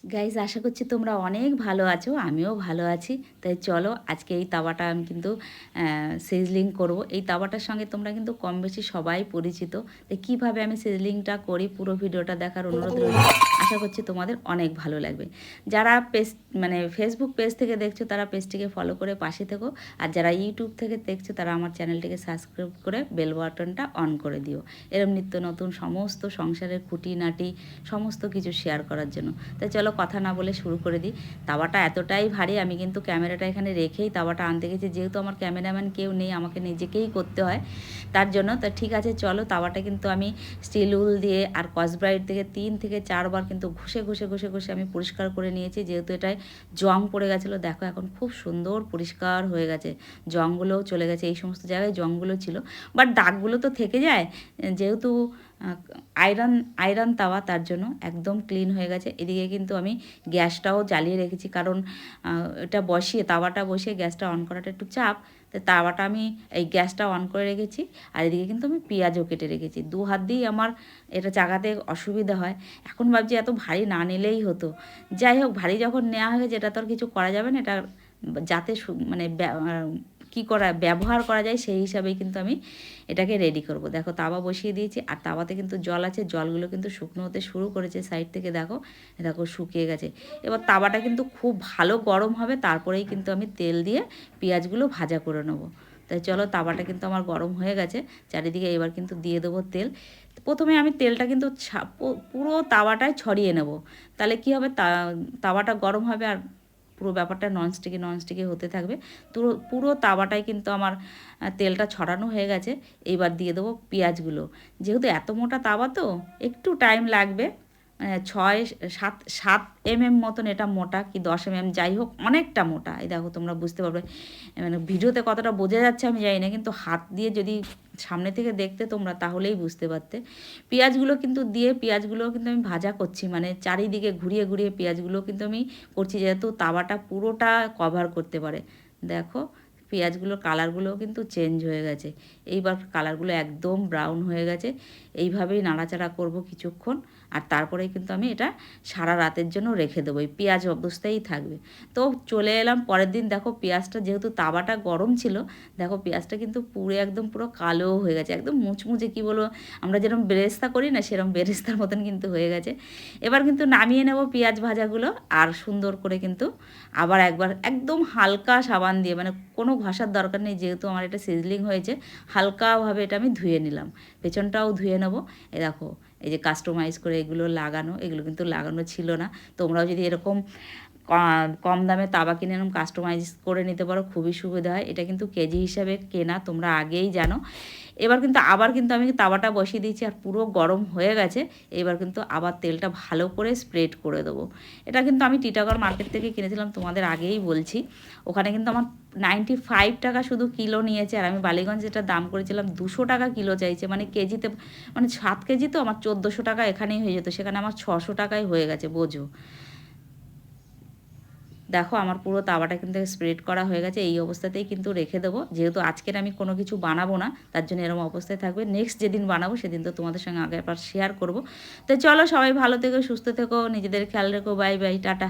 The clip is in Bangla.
গাইজ আশা করছি তোমরা অনেক ভালো আছো, আমিও ভালো আছি। তাই চলো আজকে এই তাওয়াটা আমি কিন্তু সিজলিং করব। এই তাওয়াটার সঙ্গে তোমরা কিন্তু কম বেশি সবাই পরিচিত। তাই কীভাবে আমি সিজলিংটা করি পুরো ভিডিওটা দেখার অনুরোধ রইল। আশা করছি তোমাদের অনেক ভালো লাগবে। যারা ফেসবুক পেজ থেকে দেখছো তারা পেজটিকে ফলো করে পাশে থেকো, আর যারা ইউটিউব থেকে দেখছো তারা আমার চ্যানেলটিকে সাবস্ক্রাইব করে বেল বাটনটা অন করে দিও, এরম নিত্য নতুন সমস্ত সংসারের খুঁটিনাটি সমস্ত কিছু শেয়ার করার জন্য। তাই চলো কথা না বলে শুরু করে দিই। তাওয়াটা এতটাই ভারী, আমি কিন্তু ক্যামেরাটা এখানে রেখেই তাওয়াটা আনতে গেছি, যেহেতু আমার ক্যামেরাম্যান কেউ নেই, আমাকে নিজেকেই করতে হয় তার জন্য। তা ঠিক আছে চলো, তাওয়াটা কিন্তু আমি স্টিল উল দিয়ে আর কসব্রাইট থেকে 3 থেকে 4 বার কিন্তু ঘষে ঘষে ঘষে ঘষে আমি পরিষ্কার করে নিয়েছি, যেহেতু এটায় জং পড়ে গেছিলো। দেখো এখন খুব সুন্দর পরিষ্কার হয়ে গেছে, জংগুলোও চলে গেছে। এই সমস্ত জায়গায় জংগুলো ছিল, বাট দাগগুলো তো থেকে যায়, যেহেতু আয়রন তাওয়া, তার জন্য একদম ক্লিন হয়ে গেছে। এদিকে কিন্তু আমি গ্যাসটাও জ্বালিয়ে রেখেছি, কারণ এটা বসিয়ে তাওয়াটা বসিয়ে গ্যাসটা অন করাটা একটু চাপ। তো তাওয়াটা আমি এই গ্যাসটা অন করে রেখেছি, আর এদিকে কিন্তু আমি পেঁয়াজও কেটে রেখেছি। 2 হাত দিয়েই আমার এটা চাগাতে অসুবিধা হয়। এখন ভাবছি এত ভারী না নিলেই হতো। যাই হোক, ভারী যখন নেওয়া হয়েছে এটা তো আর কিছু করা যাবে না, এটা যাতে মানে কী করা ব্যবহার করা যায় সেই হিসাবেই কিন্তু আমি এটাকে রেডি করব। দেখো তাওয়া বসিয়ে দিয়েছি, আর তাওয়াতে কিন্তু জল আছে, জলগুলো কিন্তু শুকনো হতে শুরু করেছে সাইড থেকে। দেখো দেখো শুকিয়ে গেছে। এবার তাওয়াটা কিন্তু খুব ভালো গরম হবে, তারপরেই কিন্তু আমি তেল দিয়ে পেঁয়াজগুলো ভাজা করে নেবো। তাই চলো, তাওয়াটা কিন্তু আমার গরম হয়ে গেছে চারিদিকে। এবার কিন্তু দিয়ে দেবো তেল। প্রথমে আমি তেলটা কিন্তু পুরো তাওয়াটায় ছড়িয়ে নেব, তাহলে কী হবে, তাওয়াটা গরম হবে আর পুরো ব্যাপারটা ননস্টিকি হতে থাকবে। পুরো তাওয়াটাই কিন্তু আমার তেলটা ছড়ানো হয়ে গেছে। এইবার দিয়ে দেবো পেঁয়াজগুলো। যেহেতু এত মোটা তাওয়া তো একটু টাইম লাগবে, 6-7 এমএম মতন এটা মোটা, কি 10 এমএম, যাই হোক অনেকটা মোটা। এই দেখো তোমরা বুঝতে পারবে, মানে ভিডিওতে কতটা বোঝা যাচ্ছে আমি জানি না, কিন্তু হাত দিয়ে যদি সামনে থেকে দেখতে তোমরা তাহলেই বুঝতে পারতে। পেঁয়াজগুলো কিন্তু দিয়ে পেঁয়াজগুলো কিন্তু আমি ভাজা করছি, মানে চারিদিকে ঘুরিয়ে ঘুরিয়ে পেঁয়াজগুলো কিন্তু আমি করছি, যেহেতু তাওয়াটা পুরোটা কভার করতে পারে। দেখো পেঁয়াজগুলোর কালারগুলোও কিন্তু চেঞ্জ হয়ে গেছে। এইবার কালারগুলো একদম ব্রাউন হয়ে গেছে। এইভাবেই নাড়াচাড়া করব কিছুক্ষণ, আর তারপরেই কিন্তু আমি এটা সারা রাতের জন্য রেখে দেবো, এই পেঁয়াজ অবস্থায় থাকবে। তো চলে এলাম পরের দিন। দেখো পেঁয়াজটা, যেহেতু তাওয়াটা গরম ছিল, দেখো পেঁয়াজটা কিন্তু পুরো কালো হয়ে গেছে, একদম মুচমুচে, কী বলবো, আমরা যেরকম বেরেস্তা করি না সেরকম বেরেস্তার মতন কিন্তু হয়ে গেছে। এবার কিন্তু নামিয়ে নেব পেঁয়াজ ভাজাগুলো, আর সুন্দর করে কিন্তু আবার একবার একদম হালকা সাবান দিয়ে, মানে কোনো ঘষার দরকার নেই, যেহেতু আমার এটা সিজলিং হয়েছে, হালকাভাবে এটা আমি ধুয়ে নিলাম। পেছনটাও ধুয়ে নেবো। এ দেখো, এই যে কাস্টমাইজ করে এগুলো লাগানো, এগুলো কিন্তু লাগানো ছিল না। তোমরাও যদি এরকম কম দামে তাওয়া কিনে এরকম কাস্টমাইজ করে নিতে পারো, খুবই সুবিধা হয়। এটা কিন্তু কেজি হিসাবে কেনা, তোমরা আগেই জানো। এবার কিন্তু আবার কিন্তু আমি তাওয়াটা বসিয়ে দিয়েছি, আর পুরো গরম হয়ে গেছে। এবার কিন্তু আবার তেলটা ভালো করে স্প্রেড করে দেবো। এটা কিন্তু আমি টিটাগড় মার্কেট থেকে কিনেছিলাম, তোমাদের আগেই বলছি। ওখানে কিন্তু আমার 95 টাকা শুধু কিলো নিয়েছে, আর আমি বালিগঞ্জ যেটা দাম করেছিলাম 200 টাকা কিলো চাইছে, মানে কেজিতে, মানে 7 কেজি তো আমার 1400 টাকা এখানেই হয়ে যেত, সেখানে আমার 600 টাকায় হয়ে গেছে, বোঝো। দেখো আমার পুরো তাওয়াটা কিন্তু স্প্রেড করা হয়ে গেছে। এই অবস্থাতেই কিন্তু রেখে দেবো, যেহেতু আজকের আমি কোনো কিছু বানাবো না, তার জন্য এরকম অবস্থায় থাকবে। নেক্সট যেদিন বানাবো সেদিন তো তোমাদের সঙ্গে আগেরবার শেয়ার করব। তো চলো, সবাই ভালো থেকো, সুস্থ থেকো, নিজেদের খেয়াল রেখো। Bye bye, tata.